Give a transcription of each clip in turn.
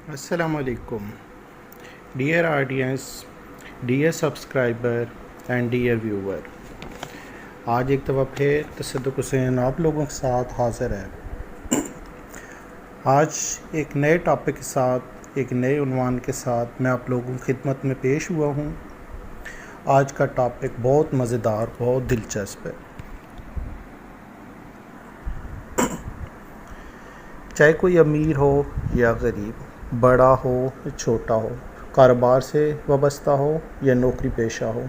Assalamu alaikum. Dear audience, dear subscriber and dear viewer. آج ایک دفعہ پھر تصدق حسین آپ لوگوں کے ساتھ حاضر ہے. آج ایک نئے ٹاپک کے ساتھ، ایک نئے عنوان کے ساتھ میں آپ لوگوں کی خدمت میں پیش ہوا ہوں. آج کا ٹاپک بہت مزیدار، بہت دلچسپ ہے. چاہے کوئی امیر ہو یا غریب، بڑا ہو یا چھوٹا ہو، کاروبار سے وابستہ ہو یا نوکری پیشہ ہو،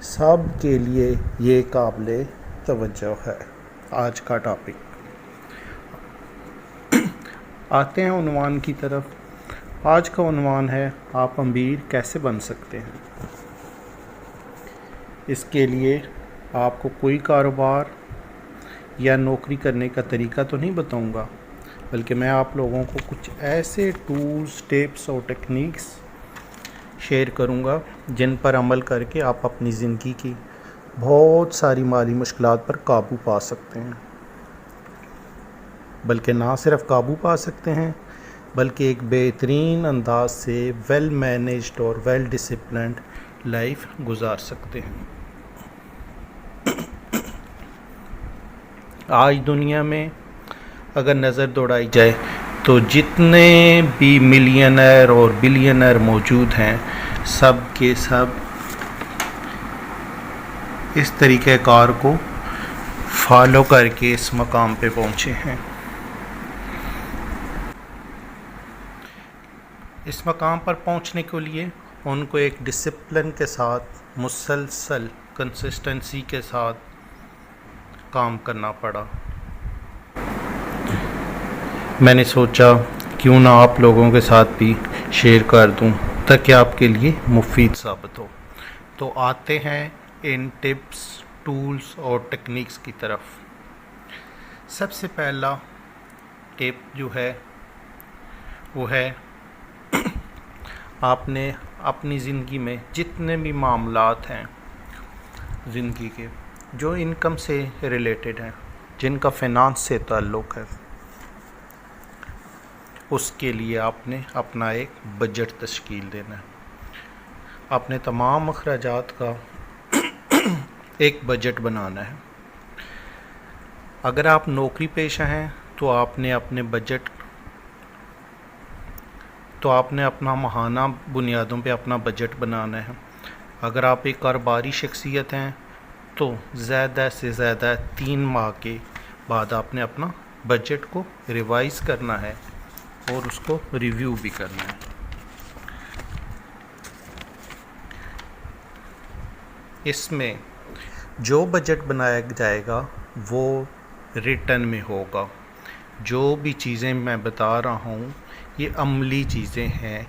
سب کے لیے یہ قابل توجہ ہے. آج کا ٹاپک. آتے ہیں عنوان کی طرف. آج کا عنوان ہے آپ امیر کیسے بن سکتے ہیں. اس کے لیے آپ کو کوئی کاروبار یا نوکری کرنے کا طریقہ تو نہیں بتاؤں گا، بلکہ میں آپ لوگوں کو کچھ ایسے ٹولز، ٹپس اور ٹیکنیکس شیئر کروں گا جن پر عمل کر کے آپ اپنی زندگی کی بہت ساری مالی مشکلات پر قابو پا سکتے ہیں. بلکہ نہ صرف قابو پا سکتے ہیں، بلکہ ایک بہترین انداز سے ویل مینیجڈ اور ویل ڈسپلنڈ لائف گزار سکتے ہیں. آج دنیا میں اگر نظر دوڑائی جائے تو جتنے بھی ملینئر اور بلینئر موجود ہیں، سب کے سب اس طریقہ کار کو فالو کر کے اس مقام پہ پہنچے ہیں. اس مقام پر پہنچنے کے لیے ان کو ایک ڈسپلن کے ساتھ، مسلسل کنسسٹنسی کے ساتھ کام کرنا پڑا. میں نے سوچا کیوں نہ آپ لوگوں کے ساتھ بھی شیئر کر دوں تاکہ آپ کے لیے مفید ثابت ہو. تو آتے ہیں ان ٹپس، ٹولز اور ٹیکنیکس کی طرف. سب سے پہلا ٹپ جو ہے وہ ہے آپ نے اپنی زندگی میں جتنے بھی معاملات ہیں زندگی کے جو انکم سے ریلیٹڈ ہیں، جن کا فینانس سے تعلق ہے، اس کے لیے آپ نے اپنا ایک بجٹ تشکیل دینا ہے. اپنے تمام اخراجات کا ایک بجٹ بنانا ہے. اگر آپ نوکری پیشہ ہیں تو آپ نے اپنا ماہانہ بنیادوں پہ اپنا بجٹ بنانا ہے. اگر آپ ایک کاروباری شخصیت ہیں تو زیادہ سے زیادہ 3 ماہ کے بعد آپ نے اپنا بجٹ کو ریوائز کرنا ہے اور اس کو ریویو بھی کرنا ہے. اس میں جو بجٹ بنایا جائے گا وہ ریٹن میں ہوگا. جو بھی چیزیں میں بتا رہا ہوں یہ عملی چیزیں ہیں.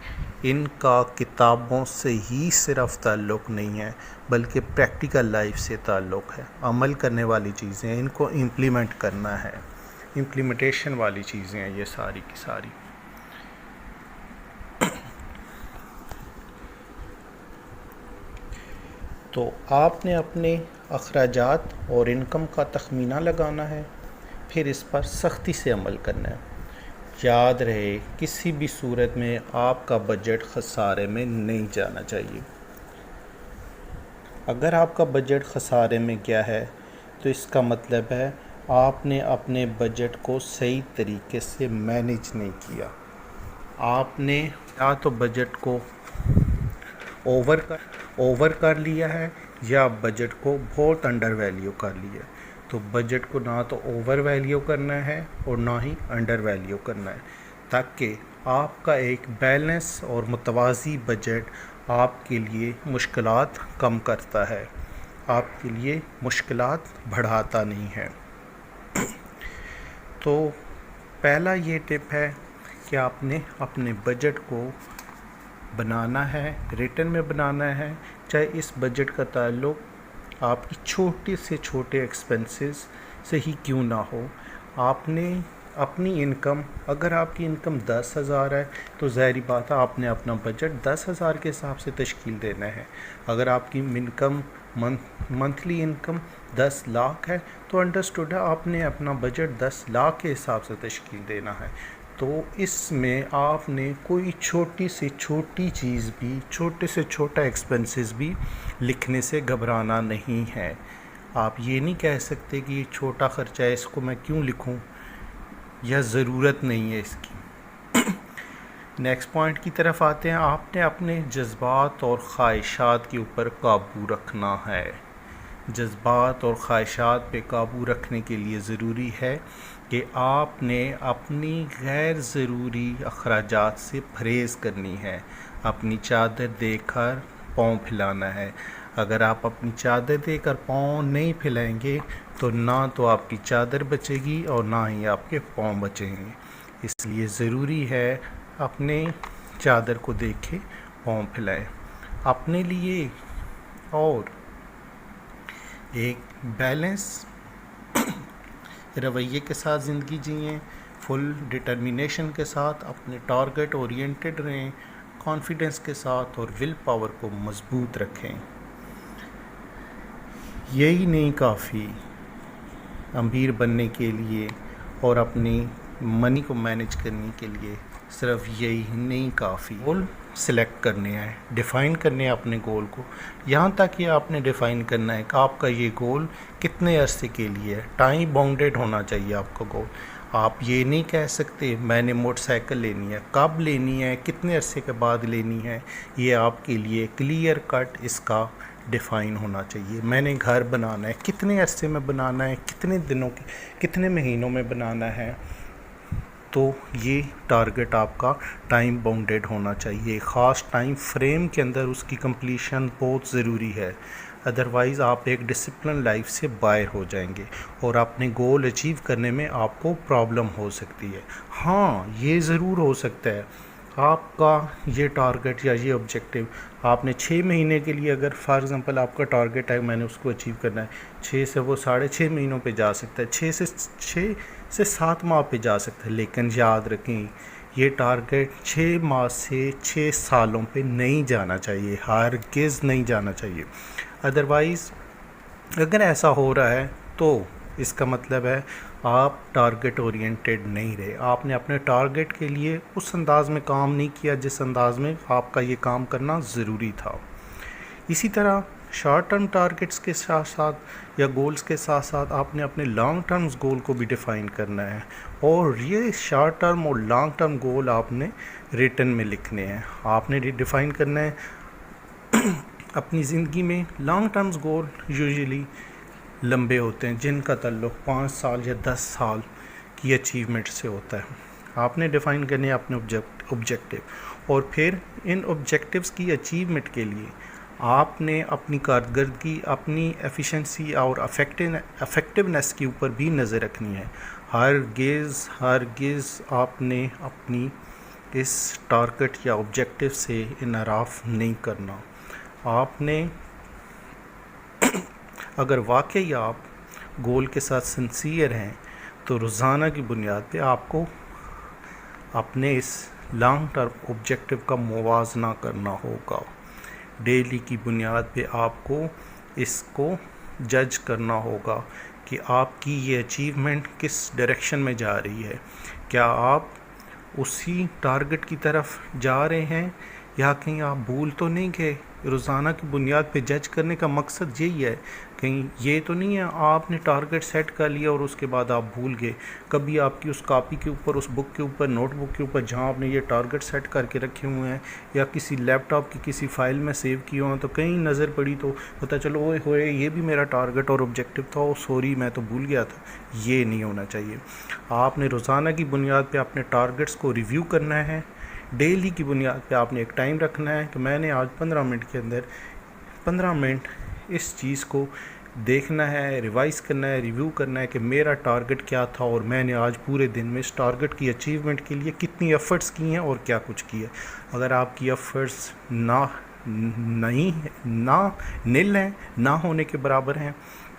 ان کا کتابوں سے ہی صرف تعلق نہیں ہے، بلکہ پریکٹیکل لائف سے تعلق ہے. عمل کرنے والی چیزیں ہیں، ان کو امپلیمنٹ کرنا ہے. امپلیمنٹیشن والی چیزیں ہیں یہ ساری کی ساری. تو آپ نے اپنے اخراجات اور انکم کا تخمینہ لگانا ہے، پھر اس پر سختی سے عمل کرنا ہے. یاد رہے کسی بھی صورت میں آپ کا بجٹ خسارے میں نہیں جانا چاہیے. اگر آپ کا بجٹ خسارے میں گیا ہے تو اس کا مطلب ہے آپ نے اپنے بجٹ کو صحیح طریقے سے مینیج نہیں کیا. آپ نے یا تو بجٹ کو اوور کر لیا ہے یا بجٹ کو بہت انڈر ویلیو کر لیا ہے. تو بجٹ کو نہ تو اوور ویلیو کرنا ہے اور نہ ہی انڈر ویلیو کرنا ہے، تاکہ آپ کا ایک بیلنس اور متوازی بجٹ آپ کے لیے مشکلات کم کرتا ہے، آپ کے لیے مشکلات بڑھاتا نہیں ہے. تو پہلا یہ ٹپ ہے کہ آپ نے اپنے بجٹ کو بنانا ہے، ریٹن میں بنانا ہے. چاہے اس بجٹ کا تعلق آپ کی چھوٹے سے چھوٹے ایکسپنسز سے ہی کیوں نہ ہو. آپ نے اپنی انکم، اگر آپ کی انکم 10,000 ہے تو ظاہری بات ہے آپ نے اپنا بجٹ 10,000 کے حساب سے تشکیل دینا ہے. اگر آپ کی انکم منتھلی انکم 10 لاکھ ہے تو انڈرسٹوڈ ہے آپ نے اپنا بجٹ 10 لاکھ کے حساب سے تشکیل دینا ہے. تو اس میں آپ نے کوئی چھوٹی سے چھوٹی چیز بھی، چھوٹے سے چھوٹا ایکسپنسز بھی لکھنے سے گھبرانا نہیں ہے۔ آپ یہ نہیں کہہ سکتے کہ یہ چھوٹا خرچہ ہے، اس کو میں کیوں لکھوں، یا ضرورت نہیں ہے اس کی۔ نیکسٹ پوائنٹ کی طرف آتے ہیں۔ آپ نے اپنے جذبات اور خواہشات کے اوپر قابو رکھنا ہے۔ جذبات اور خواہشات پہ قابو رکھنے کے لیے ضروری ہے کہ آپ نے اپنی غیر ضروری اخراجات سے پرہیز کرنی ہے۔ اپنی چادر دے کر پاؤں پھیلانا ہے۔ اگر آپ اپنی چادر دے کر پاؤں نہیں پھیلائیں گے تو نہ تو آپ کی چادر بچے گی اور نہ ہی آپ کے پاؤں بچیں گے۔ اس لیے ضروری ہے اپنے چادر کو دیکھ کے پاؤں پھیلائیں اپنے لیے، اور ایک بیلنس رویے کے ساتھ زندگی جئیں، فل ڈٹرمینیشن کے ساتھ، اپنے ٹارگٹ اورینٹڈ رہیں، کانفیڈنس کے ساتھ، اور ول پاور کو مضبوط رکھیں۔ یہی نہیں کافی امیر بننے کے لیے اور اپنی منی کو مینج کرنے کے لیے، صرف یہی نہیں کافی۔ گول سلیکٹ کرنے ہیں، ڈیفائن کرنے ہیں اپنے گول کو۔ یہاں تک یہ آپ نے ڈیفائن کرنا ہے کہ آپ کا یہ گول کتنے عرصے کے لیے ہے۔ ٹائم باؤنڈیڈ ہونا چاہیے آپ کا گول۔ آپ یہ نہیں کہہ سکتے میں نے موٹر سائیکل لینی ہے، کب لینی ہے، کتنے عرصے کے بعد لینی ہے۔ یہ آپ کے لیے کلیئر کٹ اس کا ڈیفائن ہونا چاہیے۔ میں نے گھر بنانا ہے، کتنے عرصے میں بنانا ہے، کتنے دنوں کے، کتنے مہینوں میں بنانا ہے۔ تو یہ ٹارگٹ آپ کا ٹائم باؤنڈیڈ ہونا چاہیے، خاص ٹائم فریم کے اندر اس کی کمپلیشن بہت ضروری ہے۔ ادروائز آپ ایک ڈسپلن لائف سے باہر ہو جائیں گے اور اپنے گول اچیو کرنے میں آپ کو پرابلم ہو سکتی ہے۔ ہاں یہ ضرور ہو سکتا ہے آپ کا یہ ٹارگٹ یا یہ آبجیکٹیو آپ نے 6 مہینے کے لیے، اگر فار ایگزامپل آپ کا ٹارگٹ ہے میں نے اس کو اچیو کرنا ہے 6 سے وہ 6.5 مہینوں پہ جا سکتا ہے، 6 سے 7 ماہ پہ جا سکتا ہے، لیکن یاد رکھیں یہ ٹارگٹ 6 ماہ سے 6 سالوں پہ نہیں جانا چاہیے، ہرگز نہیں جانا چاہیے۔ ادروائز اگر ایسا ہو رہا ہے تو اس کا مطلب ہے آپ ٹارگٹ اورینٹڈ نہیں رہے، آپ نے اپنے ٹارگٹ کے لیے اس انداز میں کام نہیں کیا جس انداز میں آپ کا یہ کام کرنا ضروری تھا۔ اسی طرح شارٹ ٹرم ٹارگٹس کے ساتھ ساتھ یا گولز کے ساتھ ساتھ آپ نے اپنے لانگ ٹرمز گول کو بھی ڈیفائن کرنا ہے، اور یہ شارٹ ٹرم اور لانگ ٹرم گول آپ نے ریٹن میں لکھنے ہیں۔ آپ نے ڈیفائن کرنا ہے اپنی زندگی میں لانگ ٹرمز گول یوزلی لمبے ہوتے ہیں، جن کا تعلق 5 سال یا 10 سال کی اچیومنٹ سے ہوتا ہے۔ آپ نے ڈیفائن کرنے اپنے آبجیکٹیو، اور پھر ان آبجیکٹیوز کی اچیومنٹ کے لیے آپ نے اپنی کارکردگی، اپنی ایفیشنسی اور افیکٹونیس کے اوپر بھی نظر رکھنی ہے۔ ہرگز آپ نے اپنی اس ٹارگٹ یا آبجیکٹیو سے انحراف نہیں کرنا۔ آپ نے اگر واقعی آپ گول کے ساتھ سنسیئر ہیں تو روزانہ کی بنیاد پہ آپ کو اپنے اس لانگ ٹرم آبجیکٹیو کا موازنہ کرنا ہوگا۔ ڈیلی کی بنیاد پہ آپ کو اس کو جج کرنا ہوگا کہ آپ کی یہ اچیومنٹ کس ڈائریکشن میں جا رہی ہے۔ کیا آپ اسی ٹارگٹ کی طرف جا رہے ہیں یا کہیں آپ بھول تو نہیں گئے؟ روزانہ کی بنیاد پہ جج کرنے کا مقصد یہی ہے، کہیں یہ تو نہیں ہے آپ نے ٹارگٹ سیٹ کر لیا اور اس کے بعد آپ بھول گئے۔ کبھی آپ کی اس کاپی کے اوپر، اس بک کے اوپر، نوٹ بک کے اوپر جہاں آپ نے یہ ٹارگٹ سیٹ کر کے رکھے ہوئے ہیں یا کسی لیپ ٹاپ کی کسی فائل میں سیو کیے ہوئے ہیں، تو کہیں نظر پڑی تو پتہ چلو اوئے ہوئے یہ بھی میرا ٹارگٹ اور آبجیکٹیو تھا، سوری میں تو بھول گیا تھا۔ یہ نہیں ہونا چاہیے۔ آپ نے روزانہ کی بنیاد پہ اپنے ٹارگٹس کو ریویو کرنا ہے۔ ڈیلی کی بنیاد پہ آپ نے ایک ٹائم رکھنا ہے کہ میں نے آج 15 منٹ کے اندر 15 منٹ اس چیز کو دیکھنا ہے، ریوائز کرنا ہے، ریویو کرنا ہے کہ میرا ٹارگٹ کیا تھا اور میں نے آج پورے دن میں اس ٹارگٹ کی اچیومنٹ کے لیے کتنی ایفرٹس کی ہیں اور کیا کچھ کیا۔ اگر آپ کی ایفرٹس نل ہیں، نہ ہونے کے برابر ہیں،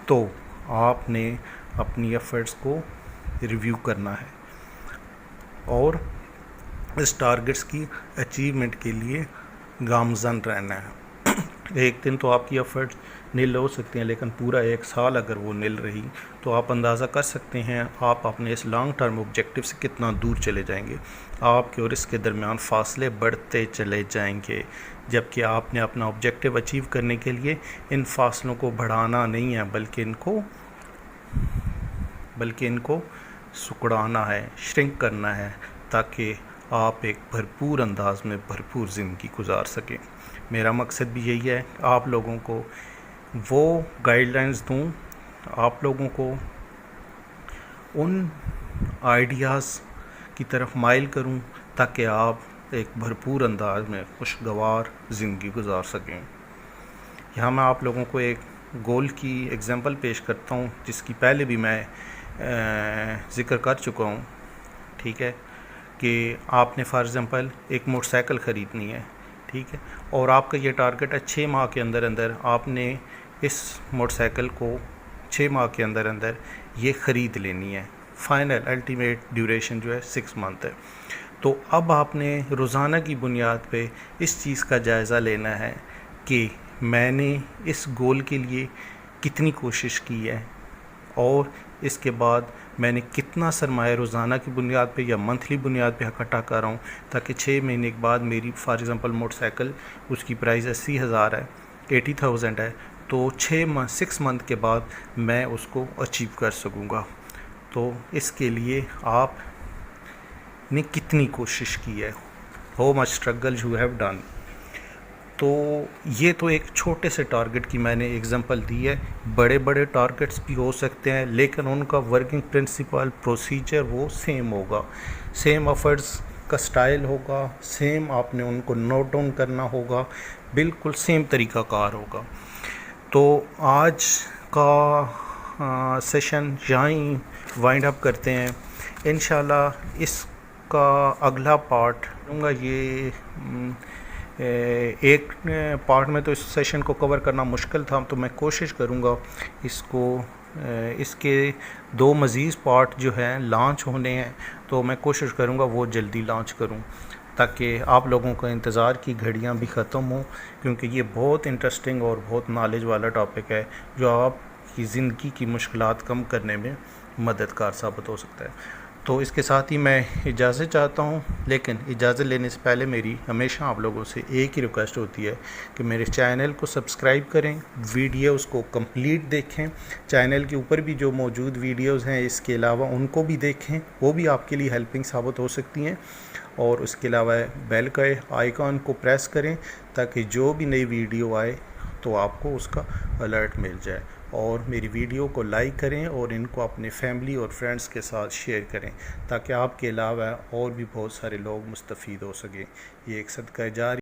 تو آپ نے اپنی ایفرٹس کو ریویو کرنا ہے اور اس ٹارگٹس کی اچیومنٹ کے لیے گامزن رہنا ہے۔ ایک دن تو آپ کی ایفرٹ نل ہو سکتے ہیں، لیکن پورا ایک سال اگر وہ نل رہی تو آپ اندازہ کر سکتے ہیں آپ اپنے اس لانگ ٹرم آبجیکٹیو سے کتنا دور چلے جائیں گے۔ آپ کے اور اس کے درمیان فاصلے بڑھتے چلے جائیں گے، جبکہ آپ نے اپنا آبجیکٹیو اچیو کرنے کے لیے ان فاصلوں کو بڑھانا نہیں ہے، بلکہ ان کو سکڑانا ہے، شرنک کرنا ہے، تاکہ آپ ایک بھرپور انداز میں بھرپور زندگی گزار سکیں۔ میرا مقصد بھی یہی ہے، آپ لوگوں کو وہ گائیڈ لائنز دوں، آپ لوگوں کو ان آئیڈیاز کی طرف مائل کروں تاکہ آپ ایک بھرپور انداز میں خوشگوار زندگی گزار سکیں۔ یہاں میں آپ لوگوں کو ایک گول کی ایگزامپل پیش کرتا ہوں، جس کی پہلے بھی میں ذکر کر چکا ہوں، ٹھیک ہے، کہ آپ نے فار ایگزامپل ایک موٹر سائیکل خریدنی ہے، ٹھیک ہے، اور آپ کا یہ ٹارگٹ ہے 6 ماہ کے اندر آپ نے اس موٹر سائیکل کو 6 ماہ کے اندر یہ خرید لینی ہے۔ فائنل الٹیمیٹ ڈیوریشن جو ہے 6 منتھ ہے۔ تو اب آپ نے روزانہ کی بنیاد پہ اس چیز کا جائزہ لینا ہے کہ میں نے اس گول کے لیے کتنی کوشش کی ہے، اور اس کے بعد میں نے کتنا سرمایہ روزانہ کی بنیاد پہ یا منتھلی بنیاد پہ اکٹھا کر رہا ہوں، تاکہ 6 مہینے کے بعد میری فار ایگزامپل موٹر سائیکل اس کی پرائز 80,000 ہے، 80,000 ہے، تو 6 منتھ کے بعد میں اس کو اچیو کر سکوں گا۔ تو اس کے لیے آپ نے کتنی کوشش کی ہے، how much struggle you have done. تو یہ تو ایک چھوٹے سے ٹارگٹ کی میں نے ایگزامپل دی ہے، بڑے بڑے ٹارگٹس بھی ہو سکتے ہیں، لیکن ان کا ورکنگ پرنسپل پروسیجر وہ سیم ہوگا، سیم ایفرٹس کا سٹائل ہوگا، سیم آپ نے ان کو نوٹ ڈاؤن کرنا ہوگا، بالکل سیم طریقہ کار ہوگا۔ تو آج کا سیشن یہاں ہی وائنڈ اپ کرتے ہیں۔ انشاءاللہ اس کا اگلا پارٹ دوں گا، یہ ایک پارٹ میں تو اس سیشن کو کور کرنا مشکل تھا، تو میں کوشش کروں گا اس کے 2 مزید پارٹ جو ہیں لانچ ہونے ہیں، تو میں کوشش کروں گا وہ جلدی لانچ کروں، تاکہ آپ لوگوں کا انتظار کی گھڑیاں بھی ختم ہوں، کیونکہ یہ بہت انٹرسٹنگ اور بہت نالج والا ٹاپک ہے، جو آپ کی زندگی کی مشکلات کم کرنے میں مددگار ثابت ہو سکتا ہے۔ تو اس کے ساتھ ہی میں اجازت چاہتا ہوں، لیکن اجازت لینے سے پہلے میری ہمیشہ آپ لوگوں سے ایک ہی ریکویسٹ ہوتی ہے کہ میرے چینل کو سبسکرائب کریں، ویڈیوز کو کمپلیٹ دیکھیں، چینل کے اوپر بھی جو موجود ویڈیوز ہیں اس کے علاوہ ان کو بھی دیکھیں، وہ بھی آپ کے لیے ہیلپنگ ثابت ہو سکتی ہیں، اور اس کے علاوہ بیل کا آئیکن کو پریس کریں تاکہ جو بھی نئی ویڈیو آئے تو آپ کو اس کا الرٹ مل جائے، اور میری ویڈیو کو لائک کریں اور ان کو اپنے فیملی اور فرینڈس کے ساتھ شیئر کریں، تاکہ آپ کے علاوہ اور بھی بہت سارے لوگ مستفید ہو سکیں۔ یہ ایک صدقہ جاری